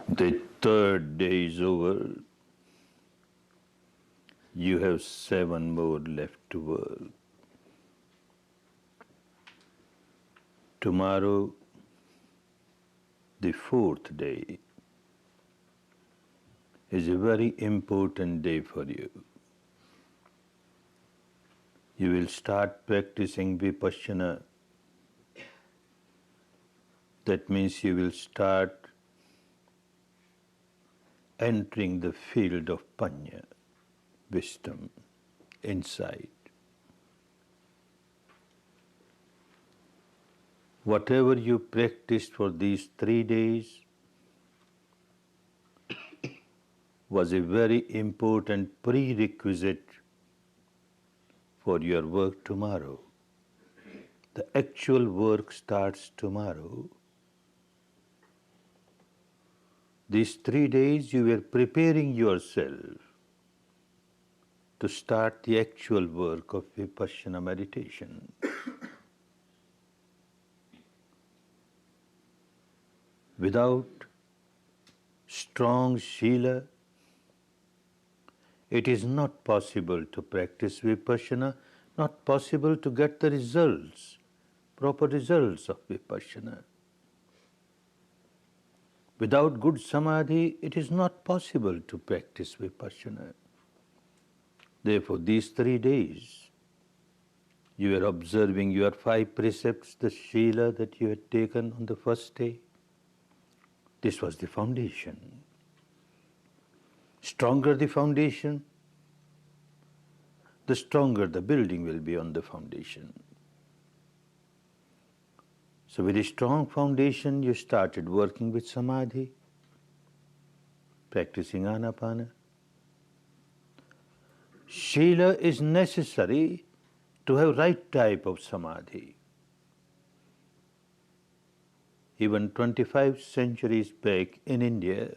The third day is over. You have 7 more left to work. Tomorrow, the 4th day, is a very important day for you. You will start practicing Vipassana. That means you will start entering the field of Panya, wisdom, insight. Whatever you practiced for these 3 days was a very important prerequisite for your work tomorrow. The actual work starts tomorrow. These 3 days you were preparing yourself to start the actual work of Vipassana meditation. Without strong Sila, it is not possible to practice Vipassana, not possible to get the results, proper results of Vipassana. Without good Samadhi, it is not possible to practice Vipassana. Therefore, these 3 days, you are observing your 5 precepts, the Sila that you had taken on the first day. This was the foundation. Stronger the foundation, the stronger the building will be on the foundation. So with a strong foundation, you started working with Samadhi, practicing Anapana. Sila is necessary to have right type of Samadhi. Even 25 centuries back in India,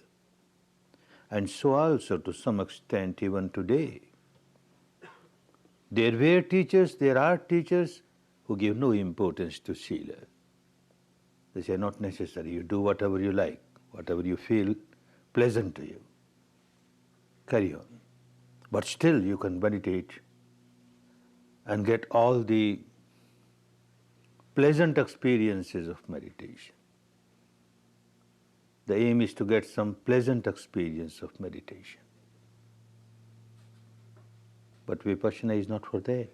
and so also to some extent even today, there were teachers, there are teachers who give no importance to Sila. They say, not necessary, you do whatever you like, whatever you feel pleasant to you. Carry on. But still you can meditate and get all the pleasant experiences of meditation. The aim is to get some pleasant experience of meditation. But Vipassana is not for that.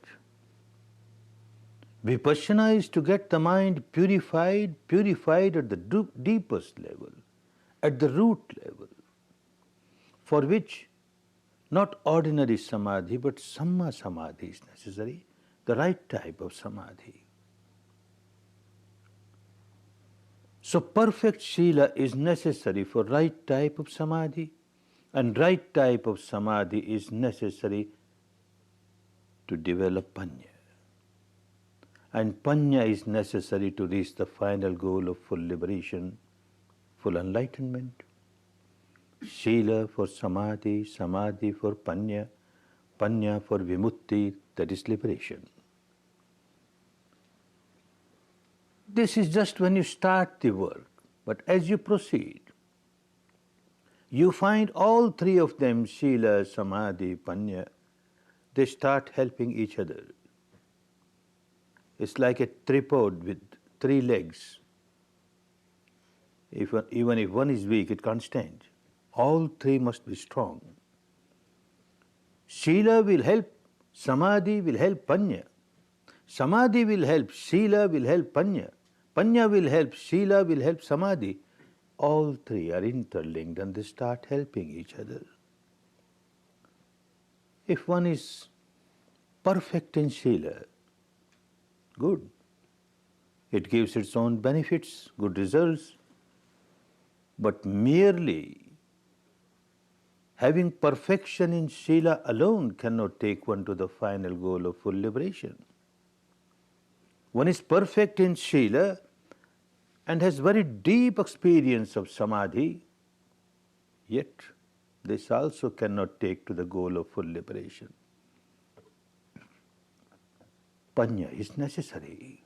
Vipassana is to get the mind purified at the deepest level, at the root level, for which not ordinary Samadhi but Samma Samadhi is necessary, the right type of Samadhi. So perfect Sila is necessary for right type of Samadhi, and right type of Samadhi is necessary to develop Panya. And Panya is necessary to reach the final goal of full liberation, full enlightenment. Sila for Samadhi, Samadhi for Panya, Panya for Vimutti, that is liberation. This is just when you start the work, but as you proceed, you find all 3 of them, Sila, Samadhi, Panya, they start helping each other. It's like a tripod with 3 legs. Even if one is weak, it can't stand. All 3 must be strong. Sila will help, Samadhi will help Panya. Samadhi will help, Sila will help Panya. Panya will help, Sila will help Samadhi. All 3 are interlinked and they start helping each other. If one is perfect in Sila, good. It gives its own benefits, good results. But merely having perfection in Sila alone cannot take one to the final goal of full liberation. One is perfect in Sila and has very deep experience of Samadhi, yet this also cannot take to the goal of full liberation. Panya is necessary.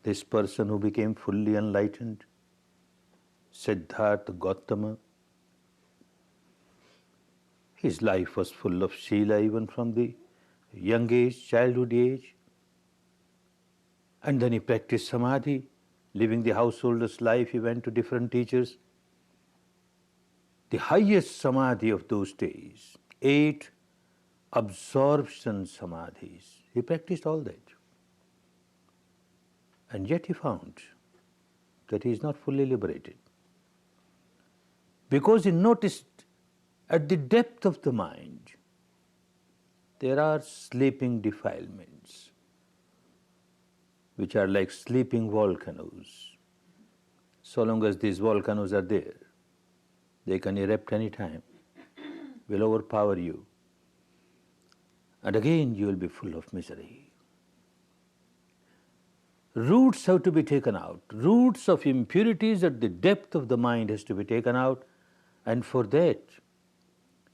This person who became fully enlightened, Siddhartha Gautama. His life was full of Sila even from the young age, childhood age. And then he practiced Samadhi, living the householder's life. He went to different teachers. The highest Samadhi of those days, 8 absorption Samadhis. He practiced all that. And yet he found that he is not fully liberated. Because he noticed at the depth of the mind, there are sleeping defilements, which are like sleeping volcanoes. So long as these volcanoes are there, they can erupt any time, will overpower you. And again you will be full of misery. Roots have to be taken out. Roots of impurities at the depth of the mind has to be taken out. And for that,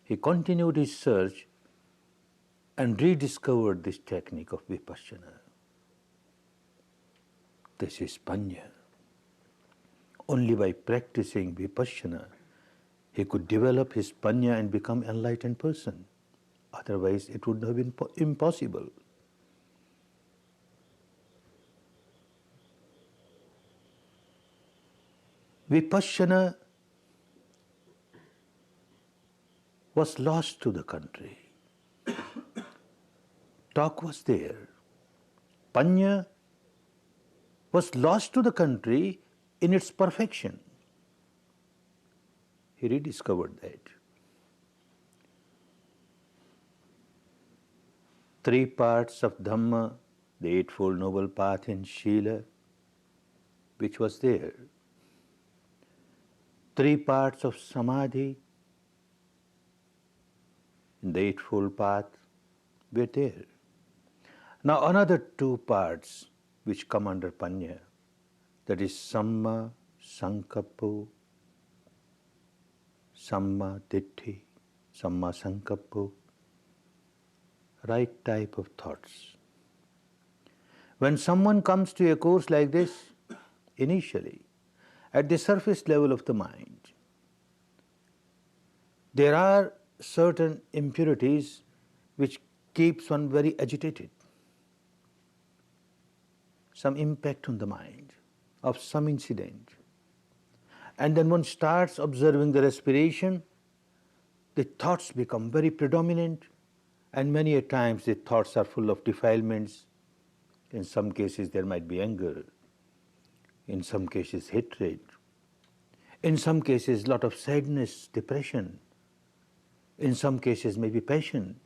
he continued his search and rediscovered this technique of Vipassana. This is Panya. Only by practicing Vipassana, he could develop his Panya and become an enlightened person. Otherwise, it would have been impossible. Vipassana was lost to the country. Talk was there. Panya was lost to the country in its perfection. He rediscovered that. 3 parts of Dhamma, the Eightfold Noble Path in Sila, which was there. 3 parts of Samadhi in the Eightfold Path were there. Now another 2 parts which come under Panya, that is Samma Sankappo, Samma Ditti, Samma Sankappo, right type of thoughts. When someone comes to a course like this, initially, at the surface level of the mind, there are certain impurities which keeps one very agitated. Some impact on the mind of some incident. And then one starts observing the respiration, the thoughts become very predominant, and many a times the thoughts are full of defilements. In some cases there might be anger, in some cases hatred, in some cases lot of sadness, depression, in some cases maybe passion.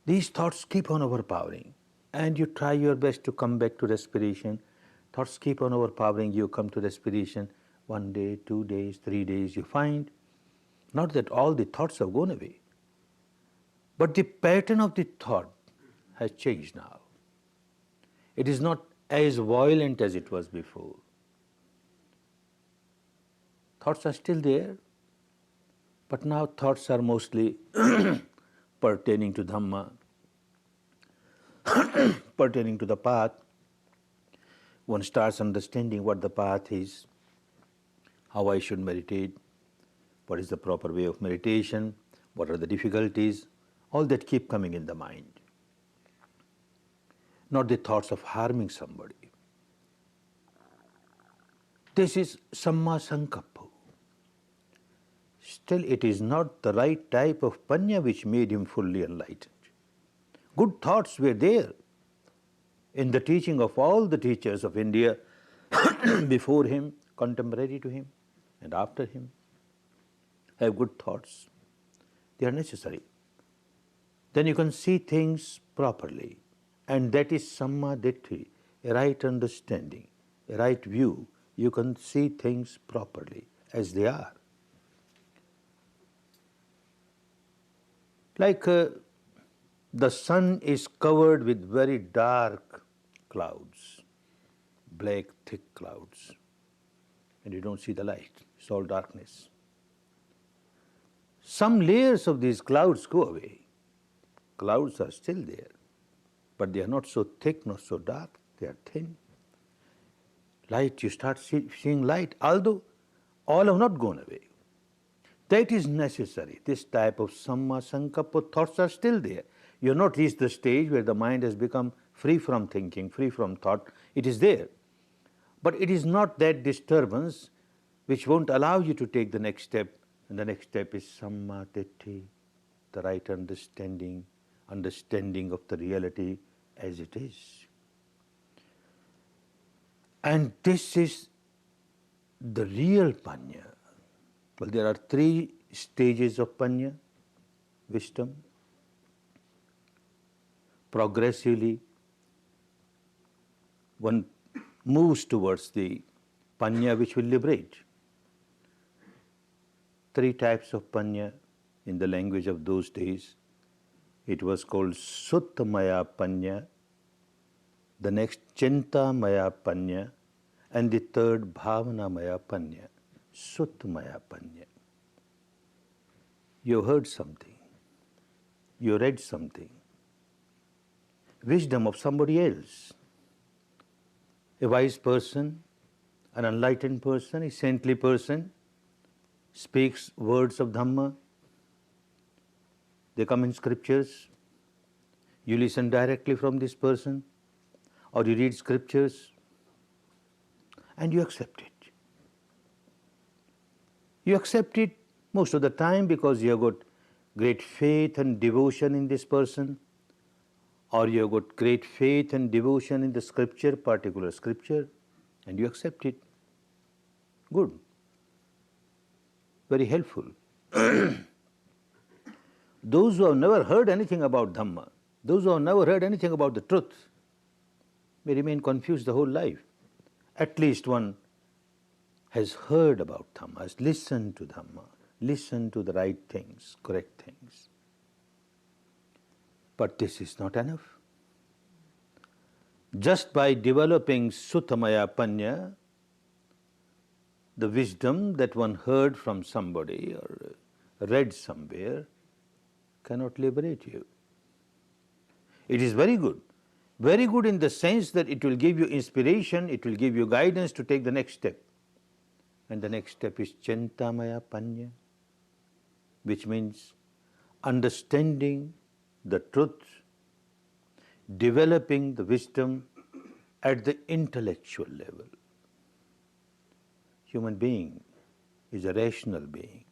These thoughts keep on overpowering, and you try your best to come back to respiration. Thoughts keep on overpowering, you come to respiration. 1 day, 2 days, 3 days, you find not that all the thoughts have gone away, but the pattern of the thought has changed now. It is not as violent as it was before. Thoughts are still there, but now thoughts are mostly pertaining to Dhamma, pertaining to the path. One starts understanding what the path is, how I should meditate, what is the proper way of meditation, what are the difficulties, all that keep coming in the mind. Not the thoughts of harming somebody. This is Samma Sankappa. Still, it is not the right type of Panya which made him fully enlightened. Good thoughts were there in the teaching of all the teachers of India before him, contemporary to him, and after him. Have good thoughts. They are necessary. Then you can see things properly. And that is Samma Ditti, a right understanding, a right view. You can see things properly as they are. Like the sun is covered with very dark clouds, black, thick clouds, and you don't see the light. It's all darkness. Some layers of these clouds go away. Clouds are still there, but they are not so thick, not so dark. They are thin. Light, you start seeing light, although All have not gone away. That is necessary. This type of samma sankappa thoughts are still there. You have not reached the stage where the mind has become free from thinking, free from thought. It is there. But it is not that disturbance which won't allow you to take the next step. And the next step is samma ditti, the right understanding of the reality as it is. And this is the real panya. Well, there are 3 stages of panya, wisdom. Progressively, one moves towards the panya which will liberate. 3 types of panya in the language of those days. It was called Suttamaya panya, the next Chintamaya panya, and the third Bhavanamaya panya, Suttamaya panya. You heard something, you read something, wisdom of somebody else. A wise person, an enlightened person, a saintly person speaks words of Dhamma. They come in scriptures. You listen directly from this person, or you read scriptures and you accept it. You accept it most of the time because you have got great faith and devotion in this person, or you have got great faith and devotion in the scripture, particular scripture, and you accept it. Good. Very helpful. Those who have never heard anything about Dhamma, those who have never heard anything about the truth, may remain confused the whole life. At least one has heard about Dhamma, has listened to Dhamma, listened to the right things, correct things. But this is not enough. Just by developing Suttamaya panya, the wisdom that one heard from somebody or read somewhere, cannot liberate you. It is very good in the sense that it will give you inspiration, it will give you guidance to take the next step. And the next step is Chintamaya panya, which means understanding the truth, developing the wisdom at the intellectual level. Human being is a rational being.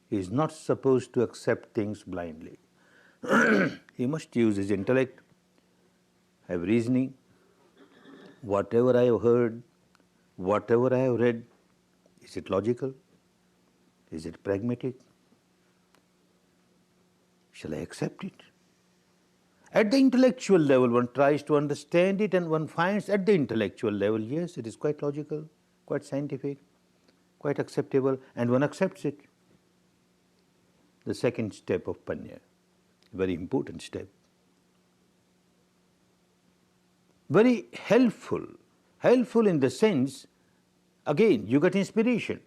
He is not supposed to accept things blindly. He must use his intellect, have reasoning. Whatever I have heard, whatever I have read, is it logical? Is it pragmatic? Shall I accept it? At the intellectual level, one tries to understand it and one finds at the intellectual level, yes, it is quite logical, quite scientific, quite acceptable, and one accepts it. The second step of panya, very important step. Very helpful in the sense, again, you get inspiration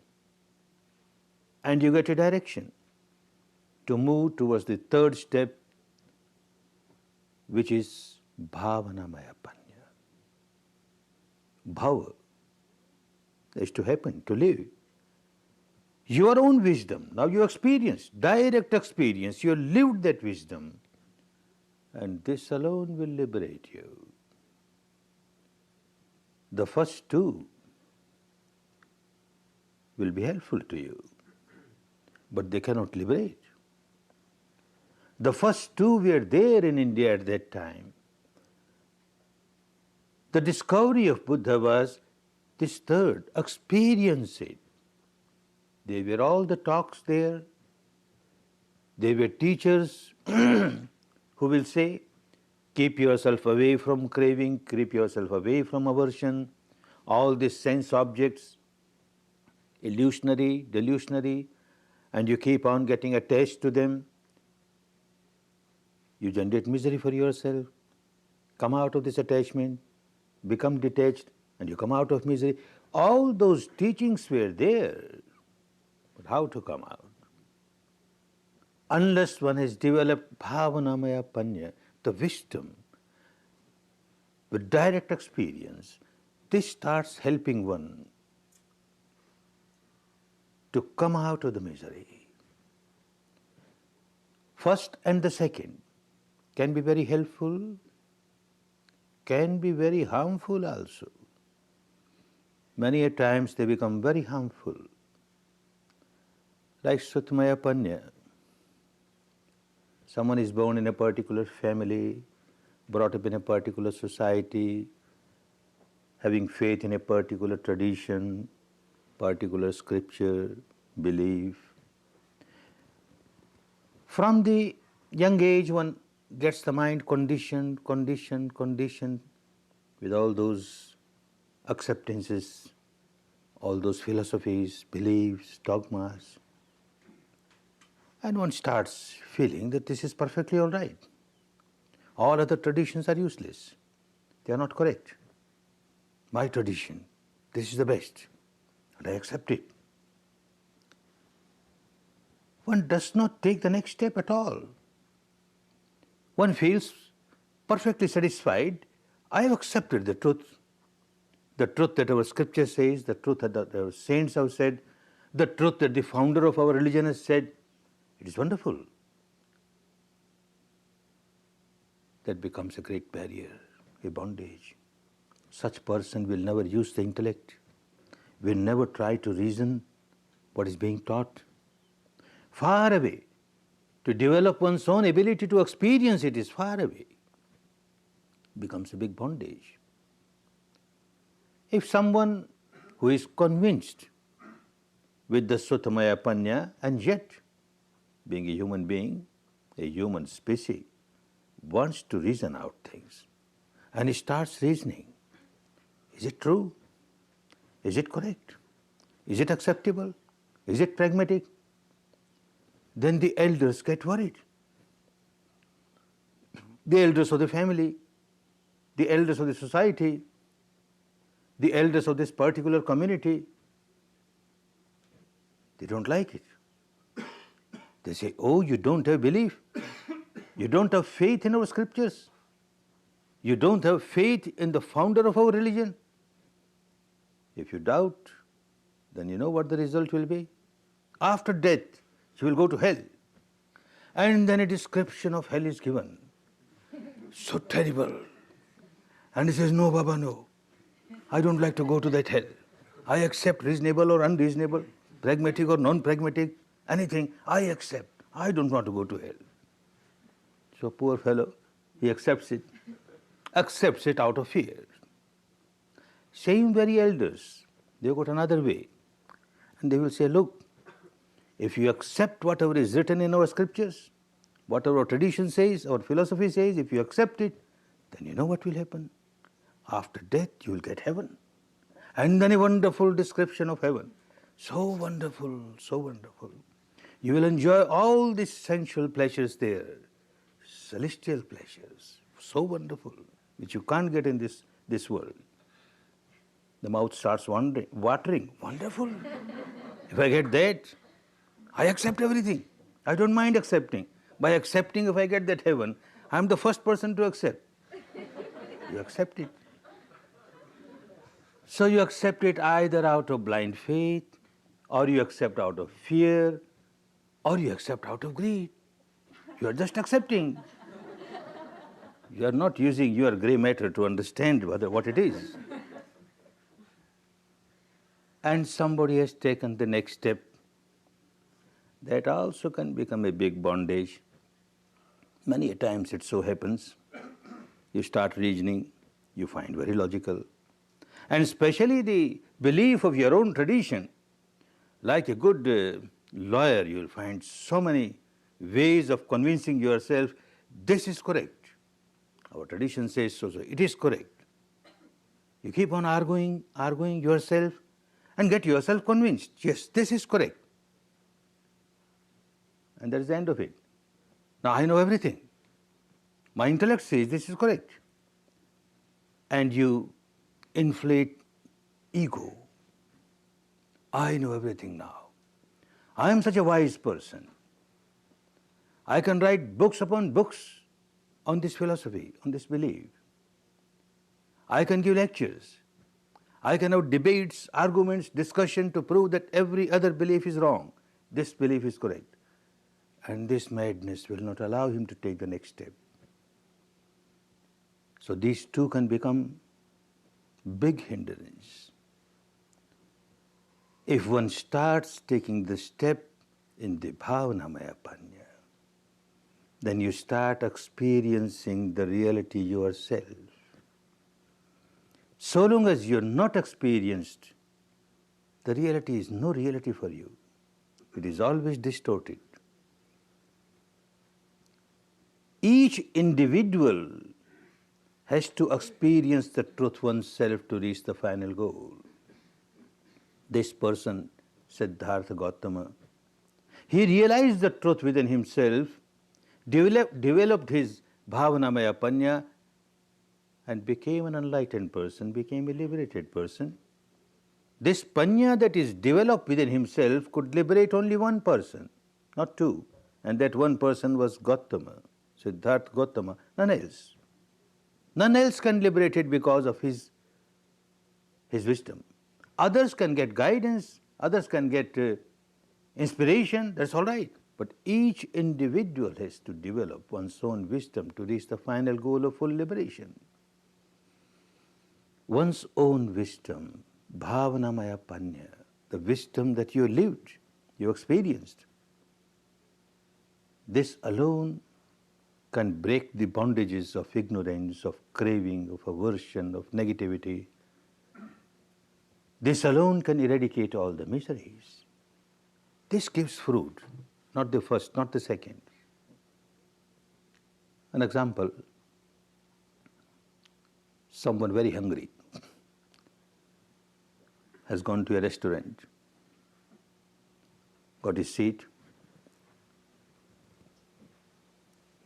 and you get a direction to move towards the third step, which is Bhavanamaya panya. Bhava is to happen, to live. Your own wisdom, now you experience, direct experience, you lived that wisdom, and this alone will liberate you. The first 2 will be helpful to you, but they cannot liberate. The first 2 were there in India at that time. The discovery of Buddha was this third, experience it. They were all the talks there. They were teachers who will say, keep yourself away from craving, keep yourself away from aversion, all these sense objects, illusionary, delusionary, and you keep on getting attached to them. You generate misery for yourself. Come out of this attachment, become detached, and you come out of misery. All those teachings were there. But how to come out? Unless one has developed Bhavanamaya panya, the wisdom, with direct experience, this starts helping one to come out of the misery. First and the second can be very helpful, can be very harmful also. Many a times they become very harmful. Like Sutmaya Panya. Someone is born in a particular family, brought up in a particular society, having faith in a particular tradition, particular scripture, belief. From the young age one gets the mind conditioned with all those acceptances, all those philosophies, beliefs, dogmas. And one starts feeling that this is perfectly all right. All other traditions are useless. They are not correct. My tradition, this is the best, and I accept it. One does not take the next step at all. One feels perfectly satisfied. I have accepted the truth that our scripture says, the truth that our saints have said, the truth that the founder of our religion has said. It is wonderful. That becomes a great barrier, a bondage. Such person will never use the intellect, will never try to reason what is being taught. Far away. To develop one's own ability to experience it is far away. Becomes a big bondage. If someone who is convinced with the Sutamaya Panya and yet, being a human being, a human species, wants to reason out things and he starts reasoning. Is it true? Is it correct? Is it acceptable? Is it pragmatic? Then the elders get worried. The elders of the family, the elders of the society, the elders of this particular community, they don't like it. They say, oh, you don't have belief. You don't have faith in our scriptures. You don't have faith in the founder of our religion. If you doubt, then you know what the result will be. After death, you will go to hell. And then a description of hell is given. So terrible. And he says, no, Baba, no. I don't like to go to that hell. I accept reasonable or unreasonable, pragmatic or non-pragmatic, anything, I accept. I don't want to go to hell. So poor fellow, he accepts it out of fear. Same very elders, they got another way. And they will say, look, if you accept whatever is written in our scriptures, whatever our tradition says, our philosophy says, if you accept it, then you know what will happen. After death, you will get heaven. And then a wonderful description of heaven. So wonderful, so wonderful. You will enjoy all these sensual pleasures there, celestial pleasures, so wonderful, which you can't get in this world. The mouth starts watering, wonderful. If I get that, I accept everything. I don't mind accepting. By accepting, if I get that heaven, I'm the first person to accept. You accept it. So you accept it either out of blind faith, or you accept out of fear, or you accept out of greed. You are just accepting. You are not using your grey matter to understand what it is. And somebody has taken the next step. That also can become a big bondage. Many a times it so happens. You start reasoning, you find very logical. And especially the belief of your own tradition. Like a good lawyer, you will find so many ways of convincing yourself, this is correct. Our tradition says so, it is correct. You keep on arguing yourself and get yourself convinced, yes, this is correct. And that is the end of it. Now I know everything. My intellect says this is correct. And you inflate ego. I know everything now. I am such a wise person. I can write books upon books on this philosophy, on this belief. I can give lectures. I can have debates, arguments, discussion to prove that every other belief is wrong. This belief is correct. And this madness will not allow him to take the next step. So these two can become big hindrance. If one starts taking the step in the Bhavanamaya Panya, then you start experiencing the reality yourself. So long as you're not experienced, the reality is no reality for you. It is always distorted. Each individual has to experience the truth oneself to reach the final goal. This person, Siddhartha Gautama, he realized the truth within himself, developed his Bhavanamaya Panya, and became an enlightened person, became a liberated person. This Panya that is developed within himself could liberate only one person, not two. And that one person was Gautama, Siddhartha Gautama, none else. None else can liberate it because of his wisdom. Others can get guidance, others can get inspiration, that's all right. But each individual has to develop one's own wisdom to reach the final goal of full liberation. One's own wisdom, Bhavanamaya Panya, the wisdom that you lived, you experienced. This alone can break the bondages of ignorance, of craving, of aversion, of negativity. This alone can eradicate all the miseries. This gives fruit, not the first, not the second. An example, someone very hungry has gone to a restaurant, got his seat,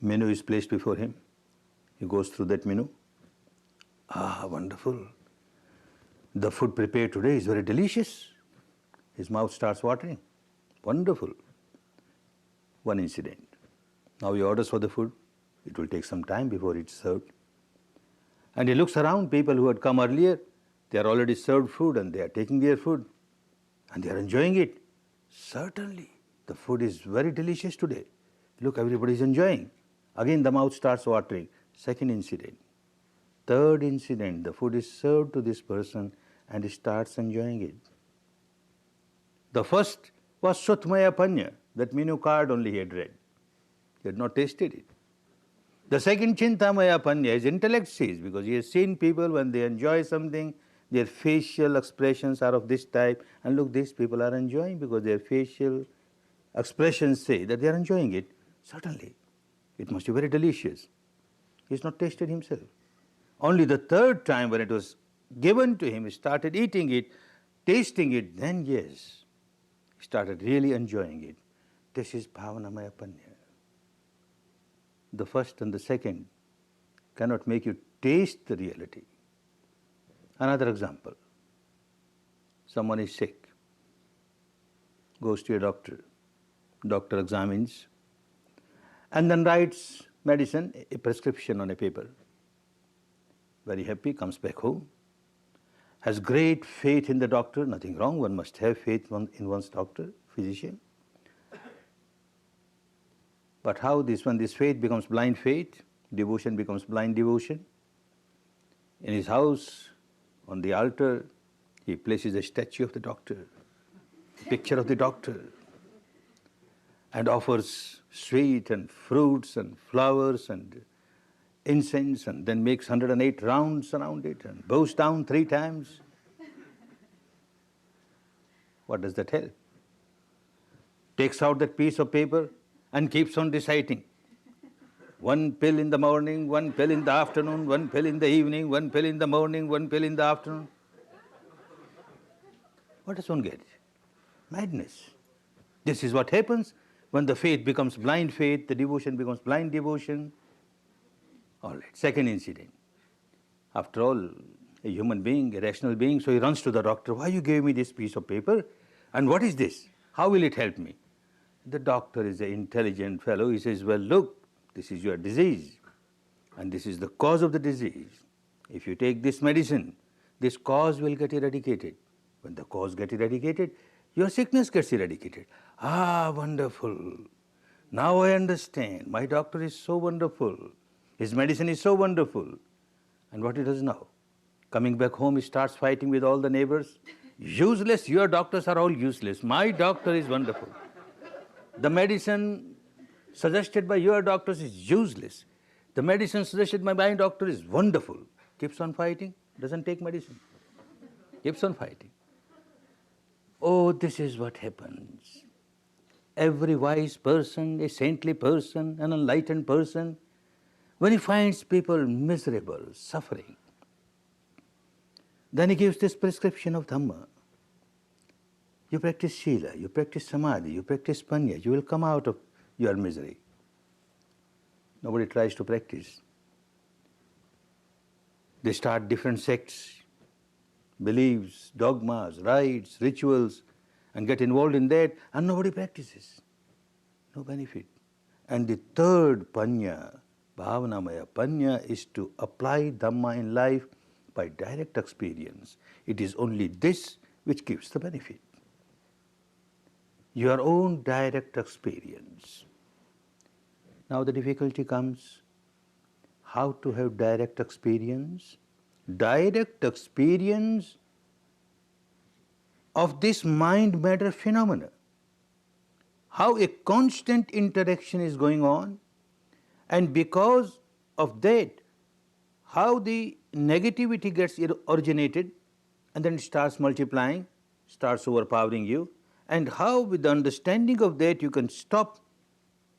menu is placed before him. He goes through that menu. Ah, wonderful. The food prepared today is very delicious. His mouth starts watering. Wonderful. One incident. Now he orders for the food. It will take some time before it's served. And he looks around, people who had come earlier, they are already served food and they are taking their food and they are enjoying it. Certainly, the food is very delicious today. Look, everybody is enjoying. Again, the mouth starts watering. Second incident. Third incident, the food is served to this person and he starts enjoying it. The first was Sutmaya Panya, that menu card only he had read. He had not tasted it. The second Chintamaya Panya, his intellect sees, because he has seen people when they enjoy something, their facial expressions are of this type, and look, these people are enjoying because their facial expressions say that they are enjoying it. Certainly, it must be very delicious. He has not tasted himself. Only the third time when it was given to him, he started eating it, tasting it, then yes, he started really enjoying it. This is Bhavanamaya Panya. The first and the second cannot make you taste the reality. Another example, someone is sick, goes to a doctor, doctor examines, and then writes medicine, a prescription on a paper. Very happy, comes back home, has great faith in the doctor, nothing wrong, one must have faith in one's doctor, physician. But how when this faith becomes blind faith, devotion becomes blind devotion? In his house, on the altar, he places a statue of the doctor, a picture of the doctor, and offers sweet and fruits and flowers and incense, and then makes 108 rounds around it and bows down 3 times. What does that help? Takes out that piece of paper and keeps on reciting. 1 pill in the morning, 1 pill in the afternoon, 1 pill in the evening, 1 pill in the morning, 1 pill in the afternoon. What does one get? Madness. This is what happens when the faith becomes blind faith, the devotion becomes blind devotion. All right, second incident. After all, a human being, a rational being, so he runs to the doctor. Why you gave me this piece of paper? And what is this? How will it help me? The doctor is an intelligent fellow. He says, well, look, this is your disease, and this is the cause of the disease. If you take this medicine, this cause will get eradicated. When the cause gets eradicated, your sickness gets eradicated. Ah, wonderful. Now I understand. My doctor is so wonderful. His medicine is so wonderful. And what he does now? Coming back home, he starts fighting with all the neighbors. Useless, your doctors are all useless. My doctor is wonderful. The medicine suggested by your doctors is useless. The medicine suggested by my doctor is wonderful. Keeps on fighting, doesn't take medicine. Keeps on fighting. Oh, this is what happens. Every wise person, a saintly person, an enlightened person, when he finds people miserable, suffering, then he gives this prescription of Dhamma. You practice Shila, you practice Samadhi, you practice Panya, you will come out of your misery. Nobody tries to practice. They start different sects, beliefs, dogmas, rites, rituals, and get involved in that, and nobody practices. No benefit. And the third Panya, Bhavanamaya Panya, is to apply Dhamma in life by direct experience. It is only this which gives the benefit. Your own direct experience. Now the difficulty comes, how to have direct experience? Direct experience of this mind-matter phenomena. How a constant interaction is going on, and because of that, how the negativity gets originated and then it starts multiplying, starts overpowering you, and how with the understanding of that you can stop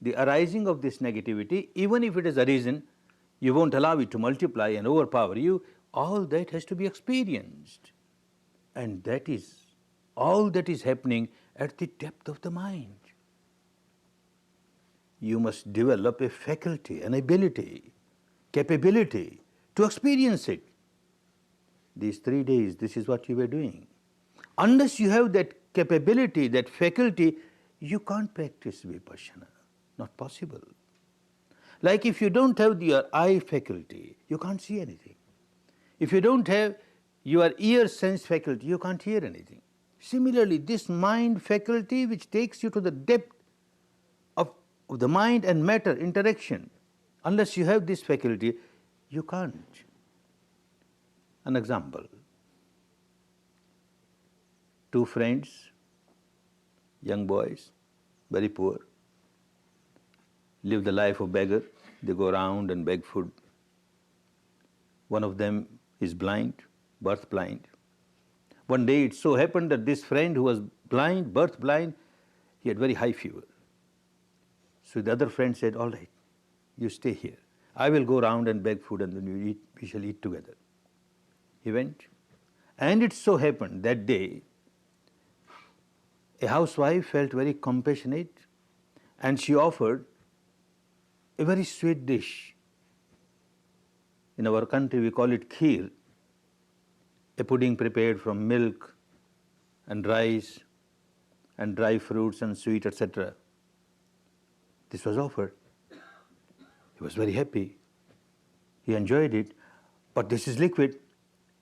the arising of this negativity. Even if it has arisen, you won't allow it to multiply and overpower you. All that has to be experienced. And that is all that is happening at the depth of the mind. You must develop a faculty, an ability, capability to experience it. These 3 days, this is what you were doing. Unless you have that capability, that faculty, you can't practice Vipassana. Not possible. Like if you don't have your eye faculty, you can't see anything. If you don't have your ear sense faculty, you can't hear anything. Similarly, this mind faculty which takes you to the depth of the mind and matter interaction, unless you have this faculty, you can't. An example. 2 friends, young boys, very poor, live the life of beggar. They go around and beg food. One of them is blind, birth blind. One day it so happened that this friend who was blind, birth blind, he had very high fever. So the other friend said, all right, you stay here. I will go around and beg food and then we shall eat together. He went. And it so happened that day, a housewife felt very compassionate and she offered a very sweet dish. In our country we call it kheer, a pudding prepared from milk and rice and dry fruits and sweet, etc. This was offered. He was very happy. He enjoyed it, but this is liquid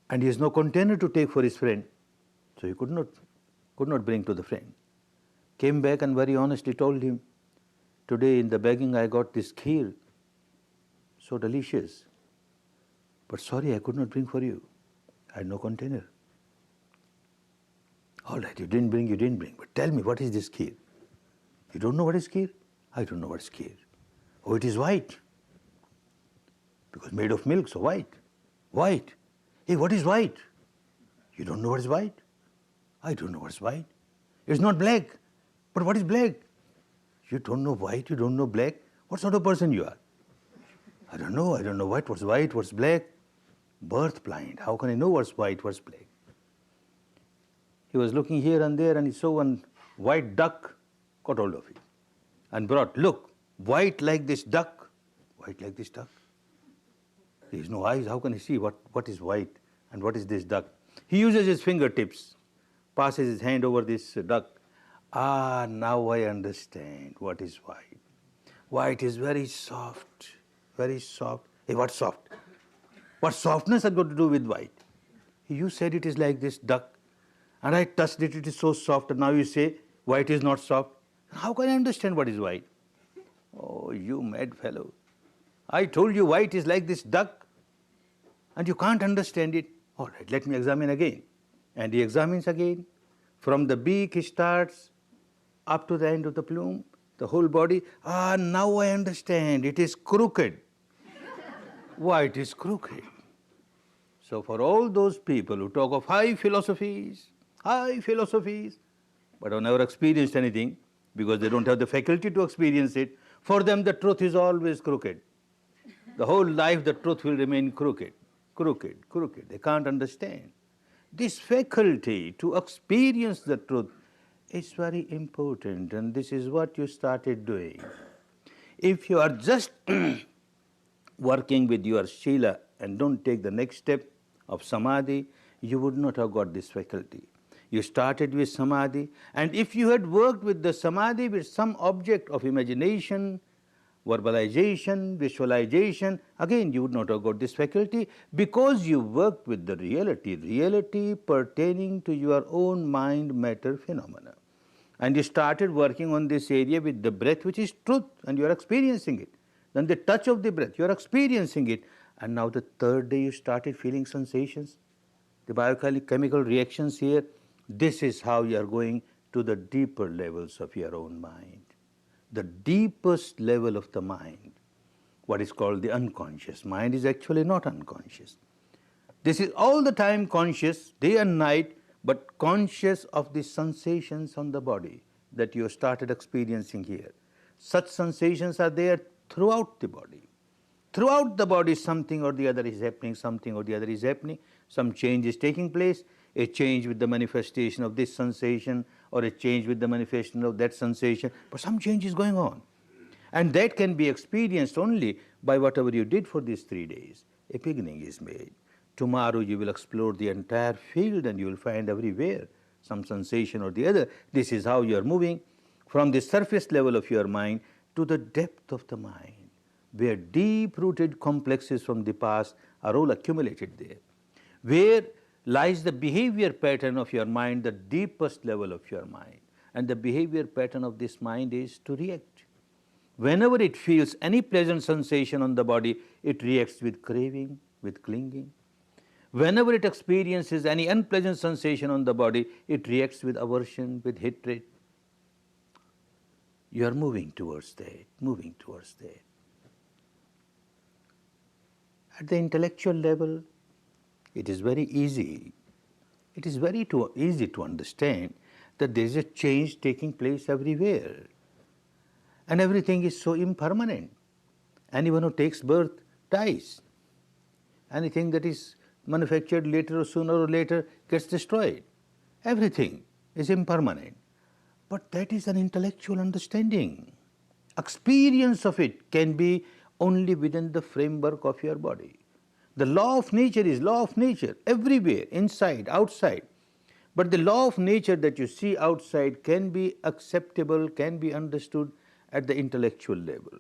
and he has no container to take for his friend. So he could not bring to the friend. Came back and very honestly told him, today in the begging I got this kheer, so delicious, but sorry I could not bring for you. I had no container. All right, you didn't bring, but tell me, what is this kheer? You don't know what is kheer? I don't know what is kheer. Oh, it is white. Because made of milk, so white. White. Hey, what is white? You don't know what is white? I don't know what is white. It's not black. But what is black? You don't know white, you don't know black. What sort of person you are? I don't know what's white, what's black. Birth blind. How can I know what's white, what's black? He was looking here and there and he saw one white duck, caught hold of it and brought, look, white like this duck. White like this duck? There is no eyes, how can he see what is white and what is this duck? He uses his fingertips, passes his hand over this duck. Ah, now I understand what is white. White is very soft, very soft. Hey, what's soft? What softness has got to do with white? You said it is like this duck, and I touched it, it is so soft, and now you say why it is not soft. How can I understand what is white? Oh, you mad fellow. I told you why it is like this duck, and you can't understand it. All right, let me examine again. And he examines again. From the beak he starts up to the end of the plume, the whole body. Ah, now I understand. It is crooked. Why it is crooked? So for all those people who talk of high philosophies, but have never experienced anything because they don't have the faculty to experience it, for them the truth is always crooked. The whole life the truth will remain crooked. They can't understand. This faculty to experience the truth is very important, and this is what you started doing. If you are just working with your Shila and don't take the next step of Samadhi, you would not have got this faculty. You started with Samadhi, and if you had worked with the Samadhi with some object of imagination, verbalization, visualization, again you would not have got this faculty because you worked with the reality pertaining to your own mind-matter phenomena. And you started working on this area with the breath, which is truth, and you are experiencing it. Then the touch of the breath, you are experiencing it. And now the third day you started feeling sensations, the biochemical reactions here. This is how you are going to the deeper levels of your own mind. The deepest level of the mind, what is called the unconscious mind, is actually not unconscious. This is all the time conscious, day and night, but conscious of the sensations on the body that you started experiencing here. Such sensations are there throughout the body. Throughout the body, something or the other is happening, some change is taking place, a change with the manifestation of this sensation, or a change with the manifestation of that sensation, but some change is going on. And that can be experienced only by whatever you did for these 3 days. A beginning is made. Tomorrow you will explore the entire field and you will find everywhere some sensation or the other. This is how you are moving from the surface level of your mind to the depth of the mind, where deep-rooted complexes from the past are all accumulated there, where lies the behavior pattern of your mind, the deepest level of your mind. And the behavior pattern of this mind is to react. Whenever it feels any pleasant sensation on the body, it reacts with craving, with clinging. Whenever it experiences any unpleasant sensation on the body, it reacts with aversion, with hatred. You are moving towards that. At the intellectual level, it is very easy. It is very easy to understand that there is a change taking place everywhere. And everything is so impermanent. Anyone who takes birth dies. Anything that is manufactured later or sooner or later gets destroyed. Everything is impermanent. But that is an intellectual understanding. Experience of it can be only within the framework of your body. The law of nature is law of nature everywhere, inside, outside. But the law of nature that you see outside can be acceptable, can be understood at the intellectual level.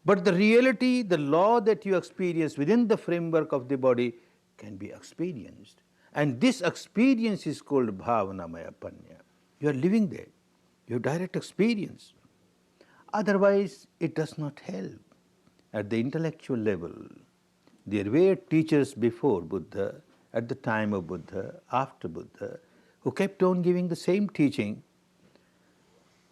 But the reality, the law that you experience within the framework of the body can be experienced. And this experience is called bhavanamaya panya. You are living there. You have direct experience. Otherwise, it does not help. At the intellectual level, there were teachers before Buddha, at the time of Buddha, after Buddha, who kept on giving the same teaching,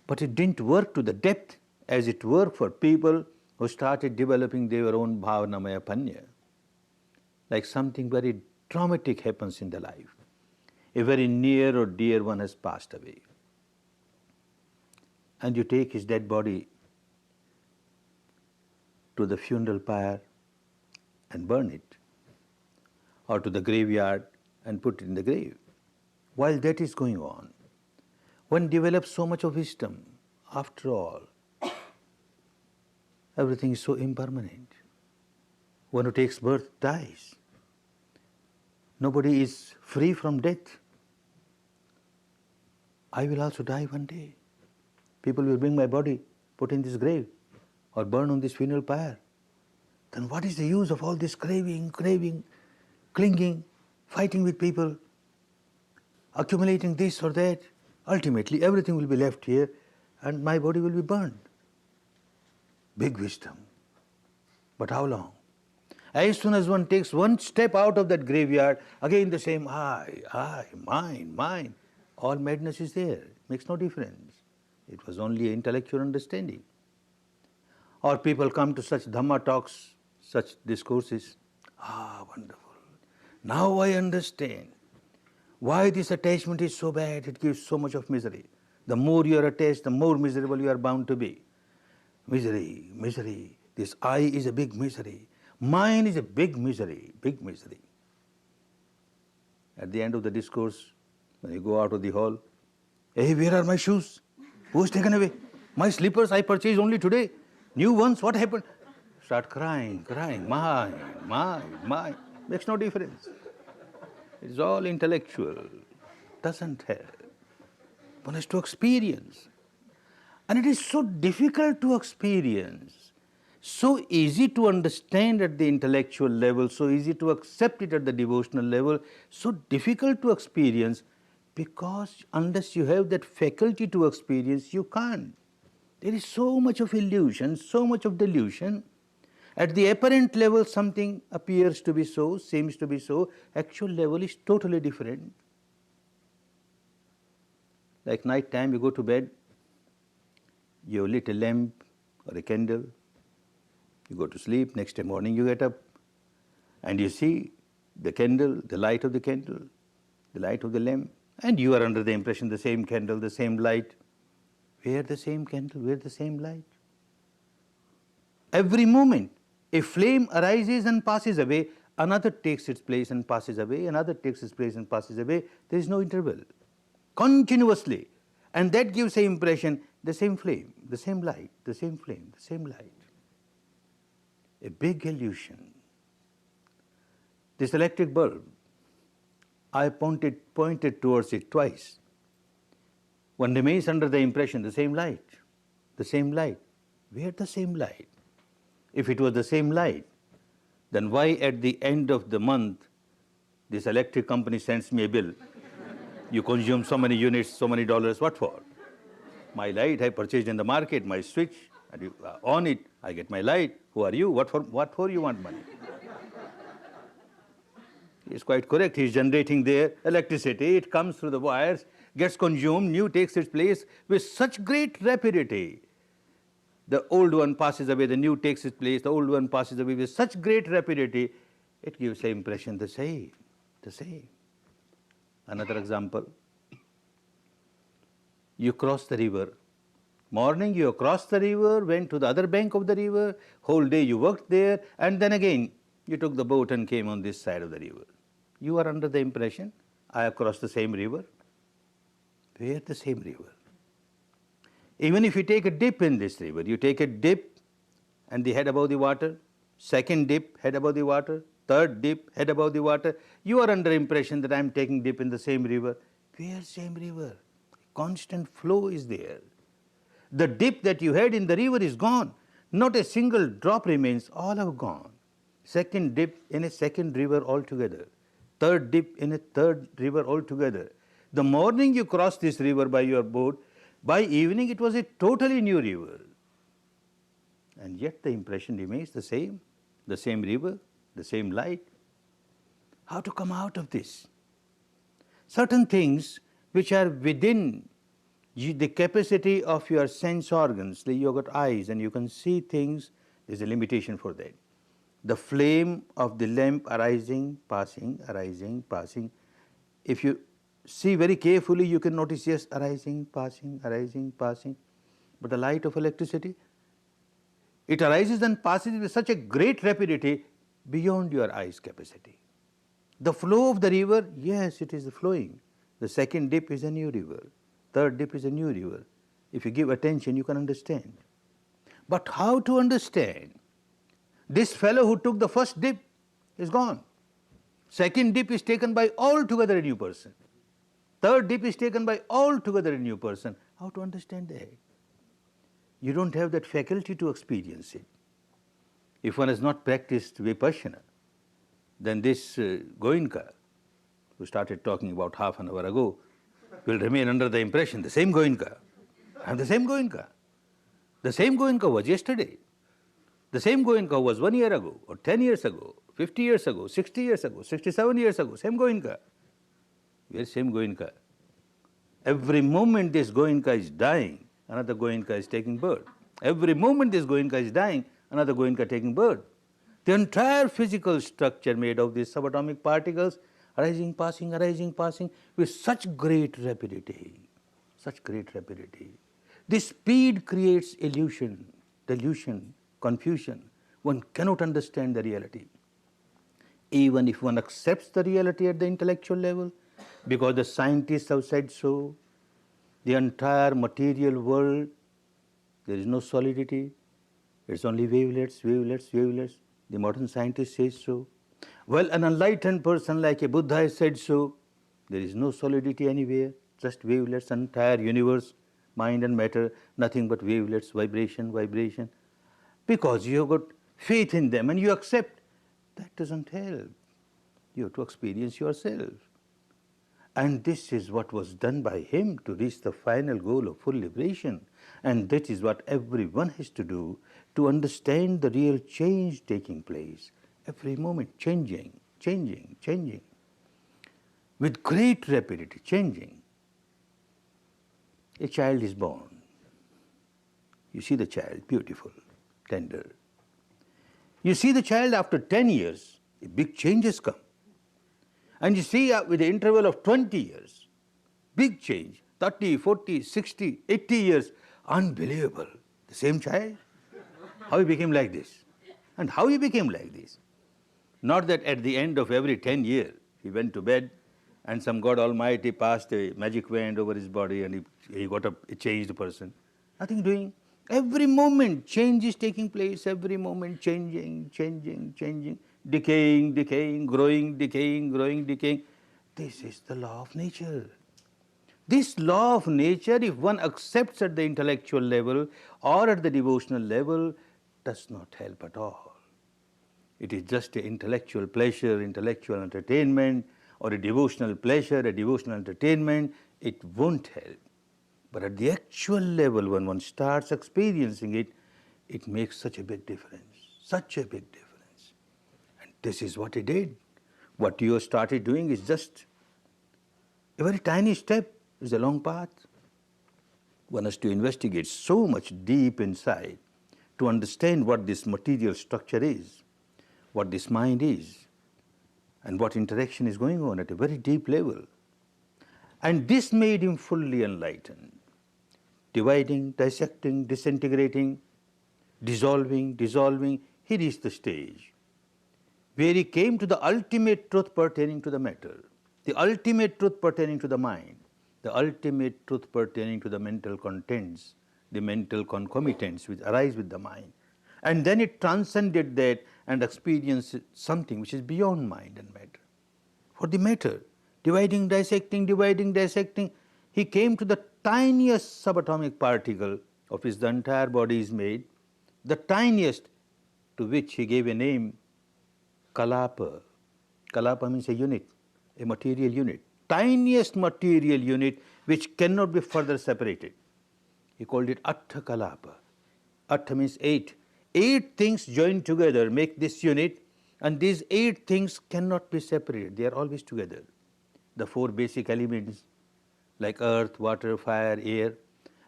but it didn't work to the depth as it worked for people who started developing their own bhavanamaya panya. Like something very traumatic happens in the life. A very near or dear one has passed away. And you take his dead body to the funeral pyre and burn it, or to the graveyard and put it in the grave. While that is going on, one develops so much of wisdom. After all, everything is so impermanent. One who takes birth dies. Nobody is free from death. I will also die one day. People will bring my body, put in this grave, or burn on this funeral pyre. Then what is the use of all this craving, clinging? fighting with people, accumulating this or that. Ultimately, everything will be left here and my body will be burned. Big wisdom. But how long? As soon as one takes one step out of that graveyard, again the same I, mine. All madness is there. Makes no difference. It was only intellectual understanding. Or people come to such Dhamma talks, such discourses. Wonderful. Now I understand why this attachment is so bad. It gives so much of misery. The more you are attached, the more miserable you are bound to be. Misery, misery. This I is a big misery. Mine is a big misery, big misery. At the end of the discourse, when you go out of the hall, hey, where are my shoes? Who has taken away? My slippers I purchased only today. New ones, what happened? Start crying, mine. Makes no difference. It's all intellectual. Doesn't help. One has to experience. And it is so difficult to experience, so easy to understand at the intellectual level, so easy to accept it at the devotional level, so difficult to experience, because unless you have that faculty to experience, you can't. There is so much of illusion, so much of delusion. At the apparent level, something appears to be so, seems to be so. Actual level is totally different. Like night time, you go to bed, you lit a lamp or a candle, you go to sleep, next day morning you get up and you see the candle, the light of the candle, the light of the lamp, and you are under the impression the same candle, the same light. Where the same candle, where the same light? Every moment a flame arises and passes away, another takes its place and passes away, another takes its place and passes away. There is no interval. Continuously. And that gives the impression, the same flame, the same light, the same flame, the same light. A big illusion. This electric bulb, I pointed towards it twice. One remains under the impression, the same light, the same light. Where the same light? If it was the same light, then why at the end of the month this electric company sends me a bill? You consume so many units, so many dollars, what for? My light I purchased in the market, my switch, and you on it, I get my light. Who are you? What for you want money? He is quite correct. He is generating their electricity. It comes through the wires, gets consumed, new takes its place with such great rapidity. The old one passes away, the new takes its place, the old one passes away with such great rapidity, it gives the impression the same, the same. Another example, you cross the river. Morning you cross the river, went to the other bank of the river, whole day you worked there, and then again you took the boat and came on this side of the river. You are under the impression, I have crossed the same river. Where the same river? Even if you take a dip in this river, you take a dip and the head above the water, second dip, head above the water, third dip, head above the water, you are under impression that I am taking dip in the same river. Where same river? Constant flow is there. The dip that you had in the river is gone. Not a single drop remains, all have gone. Second dip in a second river altogether. Third dip in a third river altogether. The morning you cross this river by your boat, by evening it was a totally new river. And yet the impression remains the same river, the same light. How to come out of this? Certain things which are within the capacity of your sense organs, you have got eyes and you can see things, there is a limitation for that. The flame of the lamp arising, passing, passing. If you see very carefully, you can notice, yes, arising, passing. But the light of electricity, it arises and passes with such a great rapidity beyond your eye's capacity. The flow of the river, yes, it is flowing. The second dip is a new river. Third dip is a new river. If you give attention, you can understand. But how to understand? This fellow who took the first dip is gone. Second dip is taken by altogether a new person. Third dip is taken by altogether a new person. How to understand that? You don't have that faculty to experience it. If one has not practiced Vipassana, then this Goenka, who started talking about half an hour ago, will remain under the impression, the same Goenka. I am the same Goenka. The same Goenka was yesterday. The same Goenka was 1 year ago, or 10 years ago, 50 years ago, 60 years ago, 67 years ago, same Goenka. Where same Goenka? Every moment this Goenka is dying, another Goenka is taking birth. Every moment this Goenka is dying, another Goenka taking birth. The entire physical structure made of these subatomic particles arising, passing with such great rapidity, such great rapidity. This speed creates illusion, delusion, confusion. One cannot understand the reality. Even if one accepts the reality at the intellectual level, because the scientists have said so, the entire material world, there is no solidity, it's only wavelets, wavelets, wavelets. The modern scientist says so. Well, an enlightened person like a Buddha has said so. There is no solidity anywhere, just wavelets, entire universe, mind and matter, nothing but wavelets, vibration, vibration. Because you have got faith in them and you accept, that doesn't help. You have to experience yourself. And this is what was done by him to reach the final goal of full liberation. And that is what everyone has to do to understand the real change taking place. Every moment changing, changing, changing. With great rapidity, changing. A child is born. You see the child, beautiful, tender. You see the child after 10 years, a big change has come. And you see with the interval of 20 years, big change, 30, 40, 60, 80 years, unbelievable. The same child? How he became like this? And how he became like this? Not that at the end of every 10 years, he went to bed and some God Almighty passed a magic wand over his body and he got a changed person. Nothing doing. Every moment change is taking place, every moment changing, changing, changing, decaying, decaying, growing, decaying, growing, decaying. This is the law of nature. This law of nature, if one accepts at the intellectual level or at the devotional level, does not help at all. It is just an intellectual pleasure, intellectual entertainment, or a devotional pleasure, a devotional entertainment. It won't help. But at the actual level, when one starts experiencing it, it makes such a big difference, such a big difference. And this is what he did. What you started doing is just a very tiny step, is a long path. One has to investigate so much deep inside to understand what this material structure is, what this mind is, and what interaction is going on at a very deep level. And this made him fully enlightened. Dividing, dissecting, disintegrating, dissolving, he reached the stage where he came to the ultimate truth pertaining to the matter, the ultimate truth pertaining to the mind, the ultimate truth pertaining to the mental contents, the mental concomitants which arise with the mind. And then it transcended that and experienced something which is beyond mind and matter. For the matter, dividing, dissecting, he came to the tiniest subatomic particle of which the entire body is made, the tiniest, to which he gave a name, Kalapa. Kalapa means a unit, a material unit, tiniest material unit which cannot be further separated. He called it Atta Kalapa. Atta means 8. 8 things joined together make this unit, and these 8 things cannot be separated. They are always together. The 4 basic elements like earth, water, fire, air,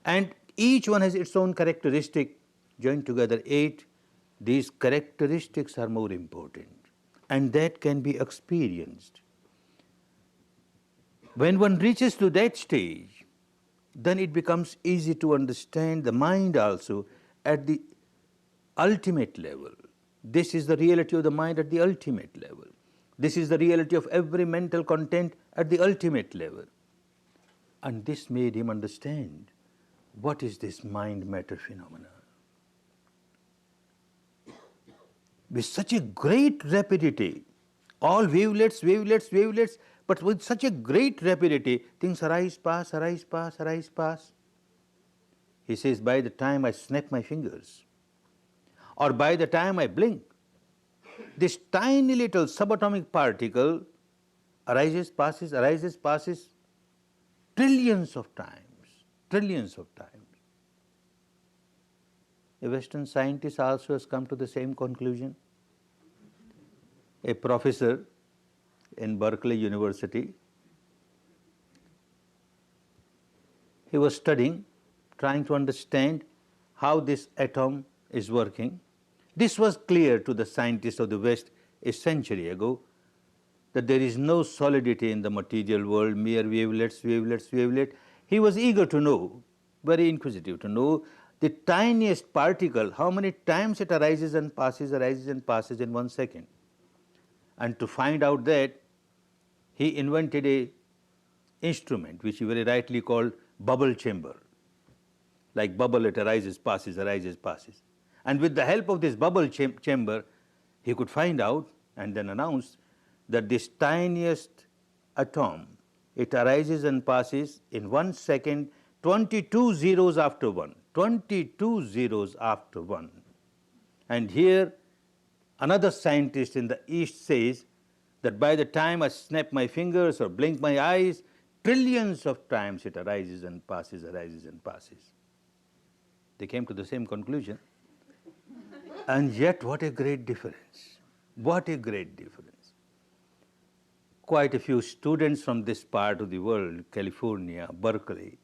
and each one has its own characteristic, joined together 8. These characteristics are more important, and that can be experienced. When one reaches to that stage, then it becomes easy to understand the mind also at the ultimate level. This is the reality of the mind at the ultimate level. This is the reality of every mental content at the ultimate level. And this made him understand what is this mind-matter phenomena. With such a great rapidity, all wavelets, wavelets, wavelets, but with such a great rapidity, things arise, pass, arise, pass, arise, pass. He says, by the time I snap my fingers, or by the time I blink, this tiny little subatomic particle arises, passes trillions of times, trillions of times. A Western scientist also has come to the same conclusion. A professor in Berkeley University, he was studying, trying to understand how this atom is working. This was clear to the scientists of the West a century ago, that there is no solidity in the material world, mere wavelets, wavelets, wavelets. He was eager to know, very inquisitive to know the tiniest particle, how many times it arises and passes in 1 second. And to find out that, he invented a instrument which he very rightly called bubble chamber. Like bubble, it arises, passes, passes. And with the help of this bubble chamber, he could find out and then announce that this tiniest atom, it arises and passes in 1 second, 22 zeros after 1, 22 zeros after 1. And here another scientist in the East says that by the time I snap my fingers or blink my eyes, trillions of times it arises and passes, arises and passes. They came to the same conclusion. And yet what a great difference, what a great difference. Quite a few students from this part of the world, California, Berkeley,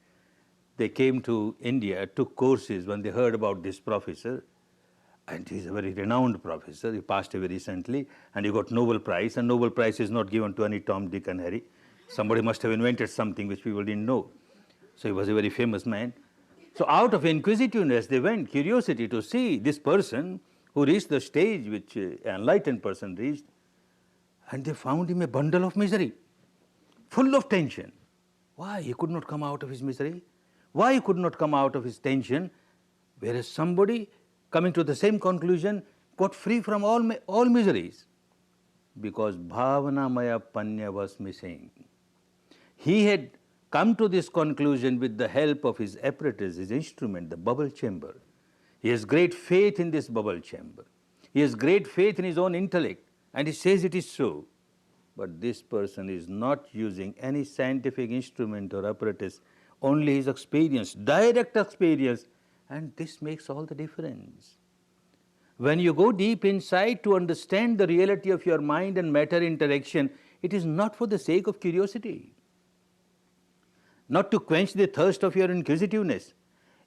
they came to India, took courses when they heard about this professor, and he's a very renowned professor. He passed away recently, and he got Nobel Prize, and Nobel Prize is not given to any Tom, Dick and Harry. Somebody must have invented something which people didn't know. So he was a very famous man. So out of inquisitiveness, they went, curiosity to see this person who reached the stage which an enlightened person reached, and they found him a bundle of misery, full of tension. Why he could not come out of his misery? Why he could not come out of his tension? Whereas somebody coming to the same conclusion got free from all miseries. Because Bhavanamaya Panya was missing. He had come to this conclusion with the help of his apparatus, his instrument, the bubble chamber. He has great faith in this bubble chamber. He has great faith in his own intellect, and he says it is so. But this person is not using any scientific instrument or apparatus, only his experience, direct experience, and this makes all the difference. When you go deep inside to understand the reality of your mind and matter interaction, it is not for the sake of curiosity, not to quench the thirst of your inquisitiveness.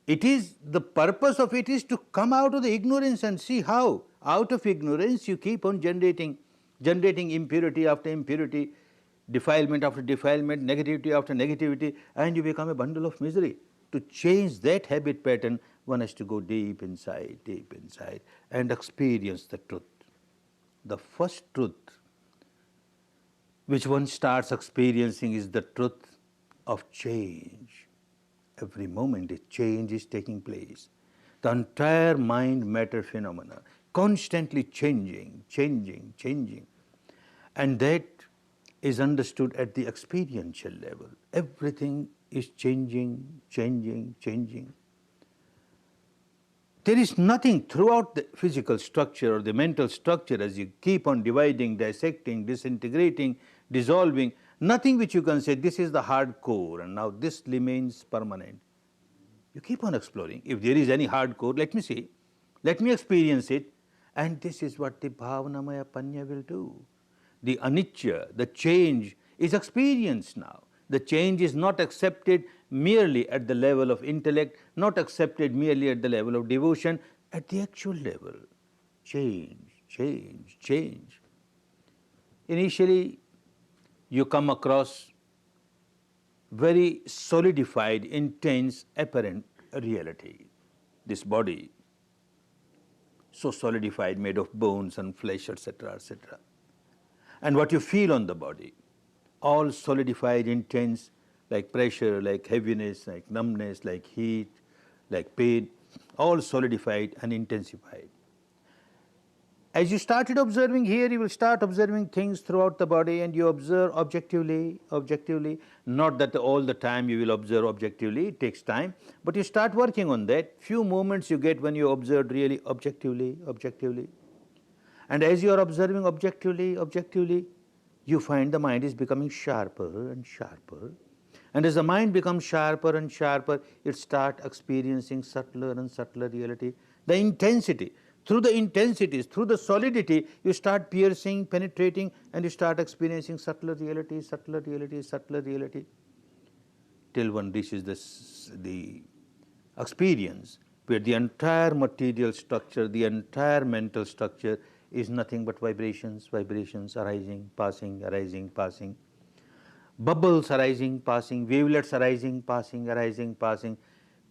It is, the purpose of it is to come out of the ignorance and see how, out of ignorance, you keep on generating impurity after impurity, defilement after defilement, negativity after negativity, and you become a bundle of misery. To change that habit pattern, one has to go deep inside, and experience the truth. The first truth which one starts experiencing is the truth of change. Every moment a change is taking place. The entire mind-matter phenomena, constantly changing. And that is understood at the experiential level. Everything is changing. There is nothing throughout the physical structure or the mental structure, as you keep on dividing, dissecting, disintegrating, dissolving, nothing which you can say this is the hard core and now this remains permanent. You keep on exploring. If there is any hard core, let me see, let me experience it, and this is what the Bhavanamaya Panya will do. The anicca, the change, is experienced now. The change is not accepted merely at the level of intellect, not accepted merely at the level of devotion, at the actual level. Change. Initially, you come across very solidified, intense, apparent reality. This body, so solidified, made of bones and flesh, etc., etc. And what you feel on the body, all solidified, intense, like pressure, like heaviness, like numbness, like heat, like pain, all solidified and intensified. As you started observing here, you will start observing things throughout the body, and you observe objectively. Not that all the time you will observe objectively, it takes time, but you start working on that. Few moments you get when you observe really objectively. And as you are observing objectively, you find the mind is becoming sharper and sharper. And as the mind becomes sharper and sharper, it starts experiencing subtler and subtler reality. The intensity, through the intensities, through the solidity, you start piercing, penetrating, and you start experiencing subtler reality, subtler reality, subtler reality, till one reaches the experience where the entire material structure, the entire mental structure is nothing but vibrations, vibrations arising, passing. Bubbles arising, passing, wavelets arising, passing,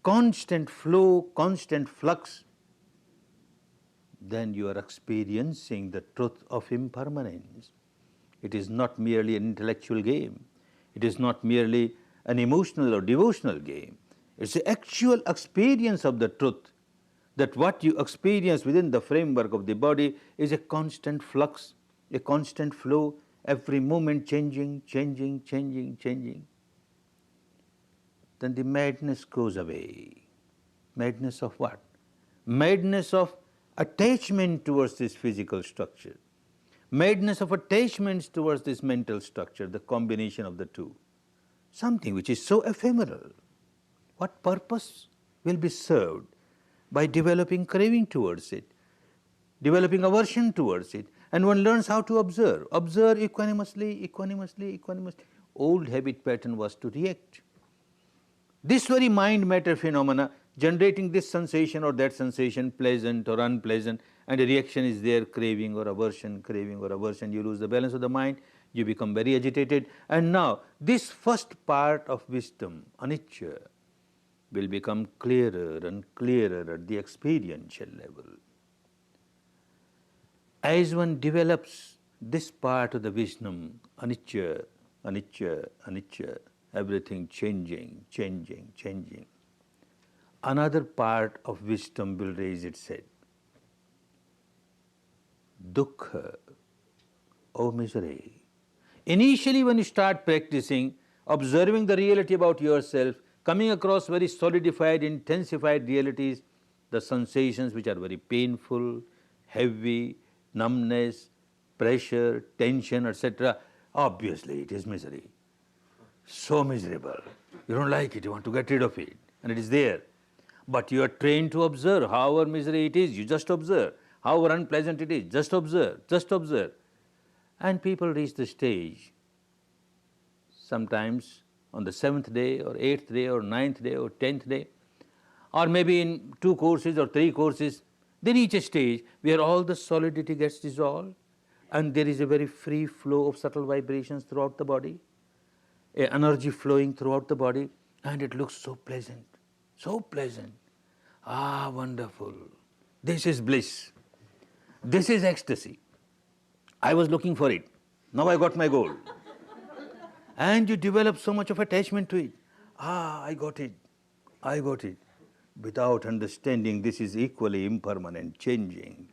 constant flow, constant flux. Then you are experiencing the truth of impermanence. It is not merely an intellectual game. It is not merely an emotional or devotional game. It's the actual experience of the truth, that what you experience within the framework of the body is a constant flux, a constant flow, every moment changing. Then the madness goes away. Madness of what? Madness of attachment towards this physical structure. Madness of attachments towards this mental structure, the combination of the two. Something which is so ephemeral. What purpose will be served by developing craving towards it, developing aversion towards it, and one learns how to observe. Observe equanimously. Old habit pattern was to react. This very mind-matter phenomena generating this sensation or that sensation, pleasant or unpleasant, and a reaction is there, craving or aversion, you lose the balance of the mind, you become very agitated. And now this first part of wisdom, anicca, will become clearer and clearer at the experiential level. As one develops this part of the wisdom, anicca, everything changing, another part of wisdom will raise its head. Dukkha, oh misery. Initially when you start practicing, observing the reality about yourself, coming across very solidified, intensified realities, the sensations which are very painful, heavy, numbness, pressure, tension, etc., obviously it is misery. So miserable. You don't like it, you want to get rid of it, and it is there. But you are trained to observe. However misery it is, you just observe. However unpleasant it is, just observe. And people reach the stage, sometimes on the 7th day or 8th day or 9th day or 10th day, or maybe in 2 courses or 3 courses, they reach a stage where all the solidity gets dissolved and there is a very free flow of subtle vibrations throughout the body, energy flowing throughout the body, and it looks so pleasant, so pleasant. Ah, wonderful. This is bliss. This is ecstasy. I was looking for it. Now I got my goal. And you develop so much of attachment to it. Ah, I got it. Without understanding this is equally impermanent, changing.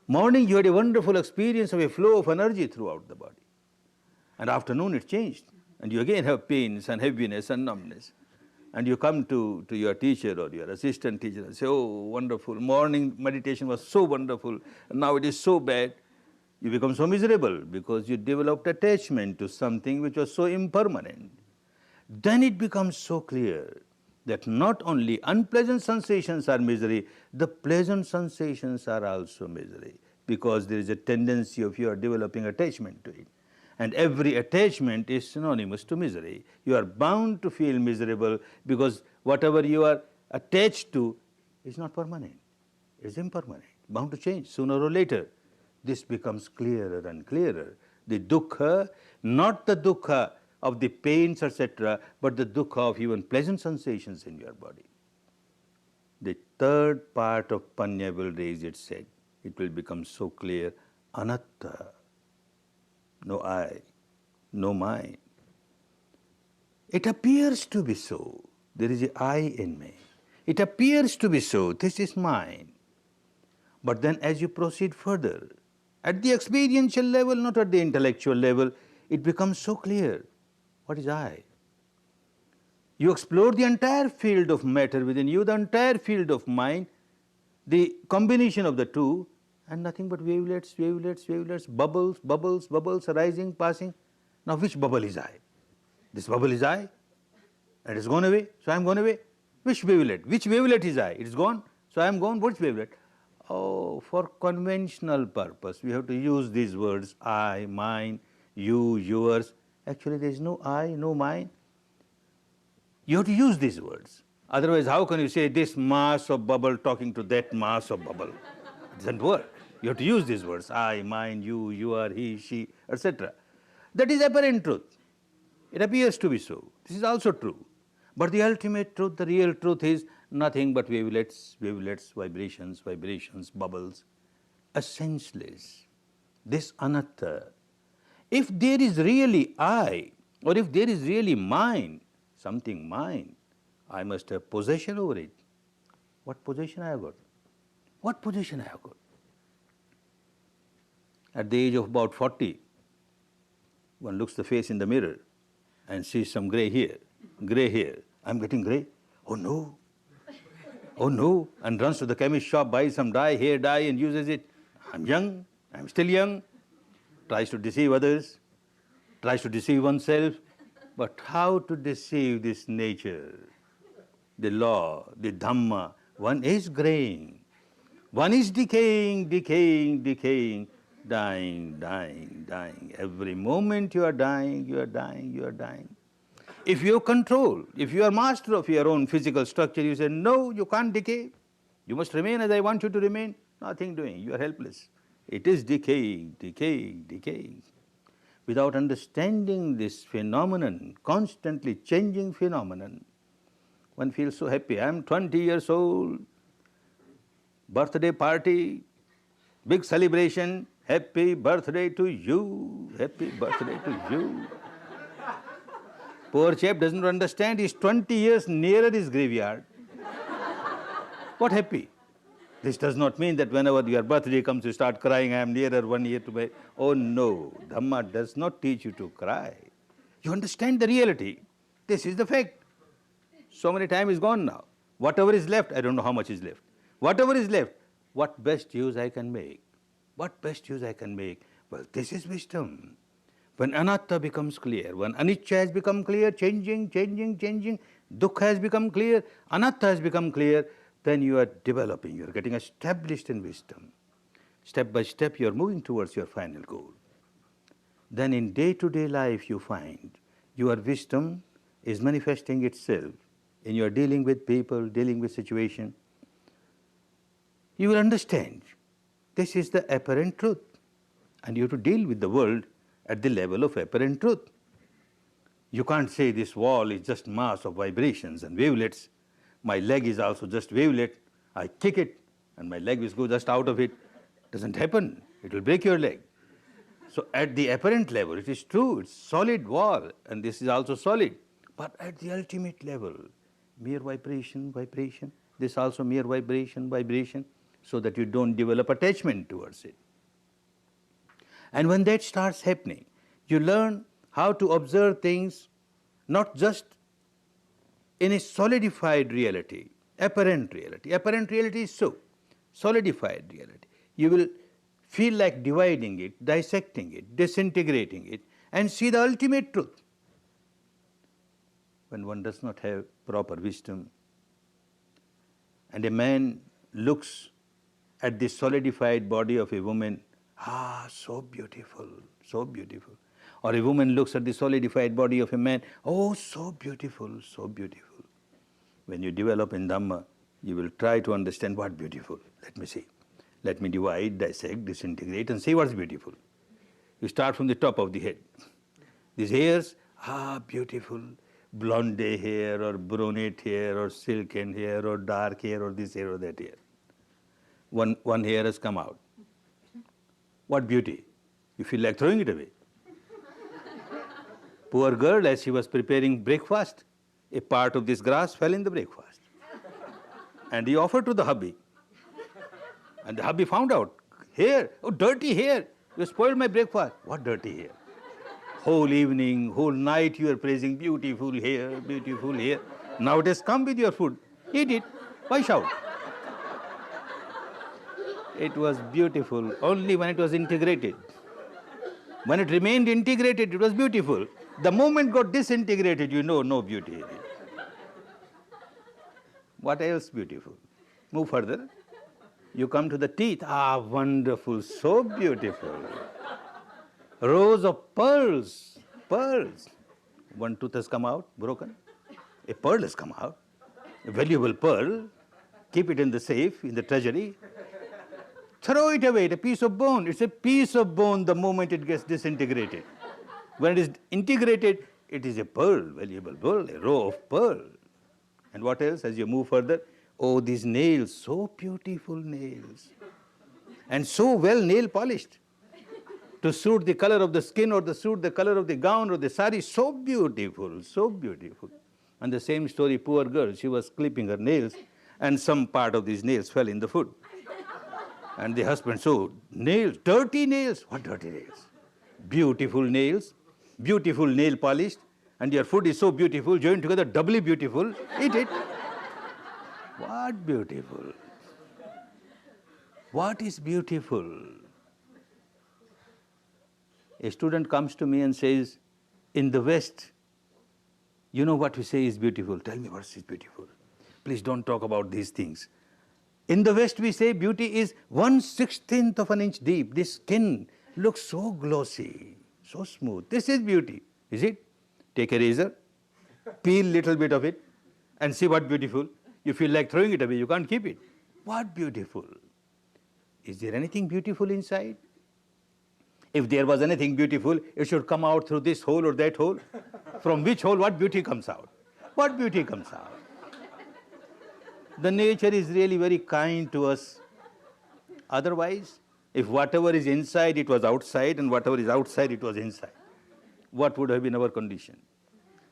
Morning you had a wonderful experience of a flow of energy throughout the body. And afternoon it changed. And you again have pains and heaviness and numbness. And you come to your teacher or your assistant teacher and say, oh, wonderful, morning meditation was so wonderful, and now it is so bad. You become so miserable because you developed attachment to something which was so impermanent. Then it becomes so clear that not only unpleasant sensations are misery, the pleasant sensations are also misery, because there is a tendency of your developing attachment to it. And every attachment is synonymous to misery. You are bound to feel miserable because whatever you are attached to is not permanent, it is impermanent, bound to change sooner or later. This becomes clearer and clearer. The dukkha, not the dukkha of the pains, etc., but the dukkha of even pleasant sensations in your body. The third part of panya will raise its head. It will become so clear, anatta. No I, no mine. It appears to be so. There is an I in me. It appears to be so. This is mine. But then as you proceed further, at the experiential level, not at the intellectual level, it becomes so clear. What is I? You explore the entire field of matter within you, the entire field of mind, the combination of the two, and nothing but wavelets, wavelets, wavelets, bubbles, bubbles, bubbles arising, passing. Now which bubble is I? This bubble is I. It has gone away, so I am gone away. Which wavelet? Which wavelet is I? It is gone, so I am gone. Which wavelet? Oh, for conventional purpose, we have to use these words, I, mine, you, yours. Actually, there is no I, no mine. You have to use these words. Otherwise, how can you say this mass of bubble talking to that mass of bubble? It doesn't work. You have to use these words, I, mine, you are, he, she, etc. That is apparent truth. It appears to be so. This is also true. But the ultimate truth, the real truth is nothing but wavelets, wavelets, vibrations, vibrations, bubbles, a senseless. This anatta. If there is really I, or if there is really mine, something mine, I must have possession over it. What possession I have got? What possession I have got? At the age of about 40, one looks the face in the mirror and sees some grey hair. Grey hair. I'm getting grey. Oh no. Oh no. And runs to the chemist shop, buys some dye, hair dye, and uses it. I'm young. I'm still young. Tries to deceive others. Tries to deceive oneself. But how to deceive this nature? The law, the Dhamma. One is graying. One is decaying, decaying, decaying, dying, dying, dying. Every moment you are dying, you are dying, you are dying. If you have control, if you are master of your own physical structure, you say, no, you can't decay. You must remain as I want you to remain. Nothing doing, you are helpless. It is decaying, decaying, decaying. Without understanding this phenomenon, constantly changing phenomenon, one feels so happy. I am 20 years old, birthday party, big celebration, happy birthday to you, happy birthday to you. Poor chap doesn't understand, he's 20 years nearer his graveyard. What happy? This does not mean that whenever your birthday comes you start crying, I am nearer 1 year to my... Oh no, Dhamma does not teach you to cry. You understand the reality. This is the fact. So many time is gone now. Whatever is left, I don't know how much is left. Whatever is left, what best use I can make? What best use I can make? Well, this is wisdom. When anatta becomes clear, when anicca has become clear, changing, changing, changing, dukkha has become clear, anatta has become clear, then you are developing, you are getting established in wisdom. Step by step you are moving towards your final goal. Then in day-to-day life you find your wisdom is manifesting itself in your dealing with people, dealing with situation. You will understand this is the apparent truth, and you have to deal with the world at the level of apparent truth. You can't say this wall is just mass of vibrations and wavelets. My leg is also just wavelet. I kick it and my leg will go just out of it. Doesn't happen. It will break your leg. So at the apparent level, it is true, it's solid wall, and this is also solid. But at the ultimate level, mere vibration, vibration, this also mere vibration, vibration, so that you don't develop attachment towards it. And when that starts happening, you learn how to observe things not just in a solidified reality, apparent reality. Apparent reality is so, solidified reality. You will feel like dividing it, dissecting it, disintegrating it, and see the ultimate truth. When one does not have proper wisdom, and a man looks at the solidified body of a woman, ah, so beautiful, so beautiful. Or a woman looks at the solidified body of a man, oh, so beautiful, so beautiful. When you develop in Dhamma, you will try to understand what beautiful. Let me see. Let me divide, dissect, disintegrate, and see what's beautiful. You start from the top of the head. These hairs, ah, beautiful. Blonde hair, or brunette hair, or silken hair, or dark hair, or this hair, or that hair. One hair has come out. What beauty! You feel like throwing it away. Poor girl, as she was preparing breakfast, a part of this grass fell in the breakfast. And he offered to the hubby. And the hubby found out, hair, oh, dirty hair, you spoiled my breakfast. What dirty hair? Whole evening, whole night you are praising beautiful hair, beautiful hair. Now it has come with your food. Eat it. Why shout? It was beautiful only when it was integrated. When it remained integrated, it was beautiful. The moment got disintegrated, you know, no beauty in it. What else beautiful? Move further. You come to the teeth. Ah, wonderful, so beautiful. Rows of pearls, pearls. One tooth has come out, broken. A pearl has come out, a valuable pearl. Keep it in the safe, in the treasury. Throw it away, a piece of bone. It's a piece of bone the moment it gets disintegrated. When it is integrated, it is a pearl, valuable pearl, a row of pearl. And what else as you move further? Oh, these nails, so beautiful nails. And so well nail polished. To suit the color of the skin or to suit the color of the gown or the sari, so beautiful, so beautiful. And the same story, poor girl, she was clipping her nails and some part of these nails fell in the food. And the husband, so nails, dirty nails. What dirty nails? Beautiful nails, beautiful nail polished, and your food is so beautiful, joined together, doubly beautiful. Eat it. What beautiful? What is beautiful? A student comes to me and says, in the West, you know what we say is beautiful. Tell me what is beautiful. Please don't talk about these things. In the West, we say beauty is 1/16th of an inch deep. This skin looks so glossy, so smooth. This is beauty, is it? Take a razor, peel little bit of it, and see what beautiful. You feel like throwing it away, you can't keep it. What beautiful? Is there anything beautiful inside? If there was anything beautiful, it should come out through this hole or that hole. From which hole, what beauty comes out? What beauty comes out? The nature is really very kind to us. Otherwise, if whatever is inside, it was outside, and whatever is outside, it was inside, what would have been our condition?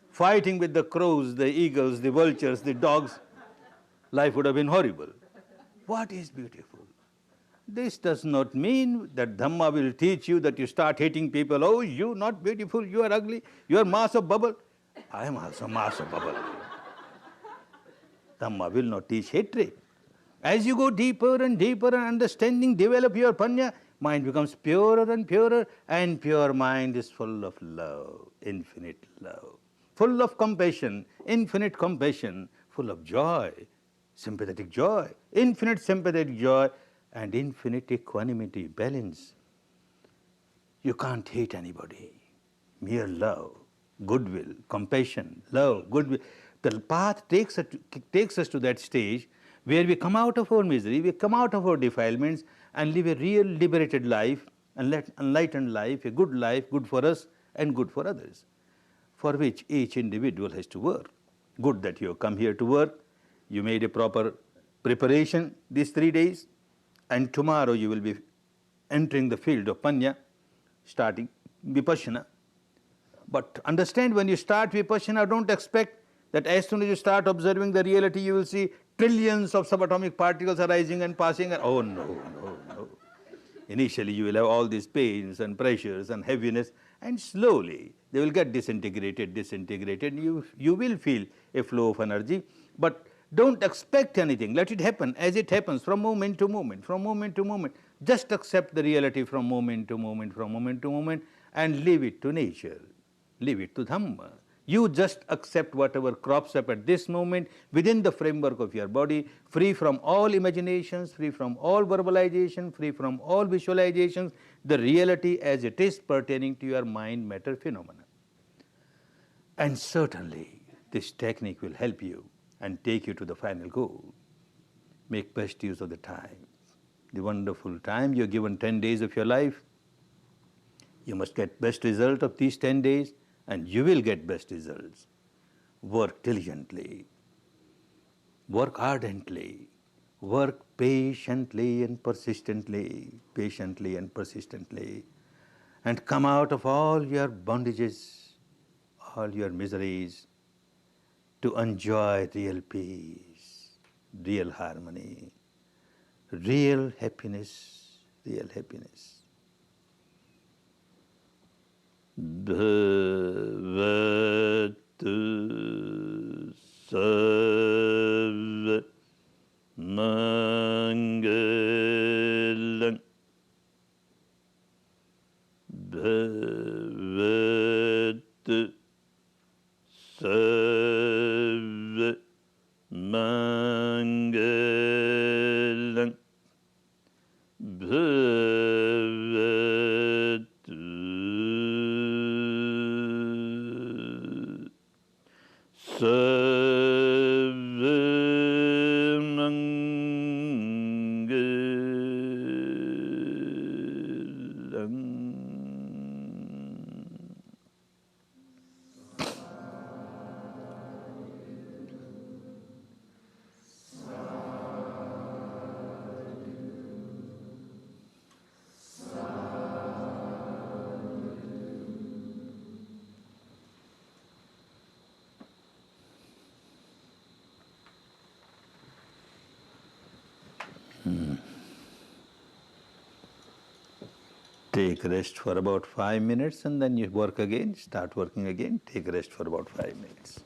Fighting with the crows, the eagles, the vultures, the dogs, life would have been horrible. What is beautiful? This does not mean that Dhamma will teach you that you start hating people. Oh, you not beautiful, you are ugly, you are mass of bubble. I am also mass of bubble. Dhamma will not teach hatred. As you go deeper and deeper and understanding, develop your panya, mind becomes purer and purer, and pure mind is full of love, infinite love, full of compassion, infinite compassion, full of joy, sympathetic joy, infinite sympathetic joy, and infinite equanimity, balance. You can't hate anybody. Mere love, goodwill, compassion, love, goodwill. The path takes us to that stage where we come out of our misery, we come out of our defilements and live a real liberated life, enlightened life, a good for us and good for others, for which each individual has to work. Good that you have come here to work, you made a proper preparation these 3 days, and tomorrow you will be entering the field of Panya, starting Vipassana. But understand, when you start Vipassana, don't expect that as soon as you start observing the reality, you will see trillions of subatomic particles arising and passing. Oh, no, no, no. Initially, you will have all these pains and pressures and heaviness, and slowly they will get disintegrated. You will feel a flow of energy, but don't expect anything. Let it happen as it happens from moment to moment, from moment to moment. Just accept the reality from moment to moment, from moment to moment, and leave it to nature. Leave it to Dhamma. You just accept whatever crops up at this moment within the framework of your body, free from all imaginations, free from all verbalization, free from all visualizations, the reality as it is pertaining to your mind-matter phenomena. And certainly, this technique will help you and take you to the final goal. Make best use of the time, the wonderful time. You're given 10 days of your life. You must get best result of these 10 days, and you will get best results. Work diligently, work ardently, work patiently and persistently, and come out of all your bondages, all your miseries, to enjoy real peace, real harmony, real happiness, real happiness. Bhavatu sarva mangala Sarva Mangalam Bhavatu Sarva Mangalam. Take rest for about 5 minutes and then you work again, start working again, take rest for about 5 minutes.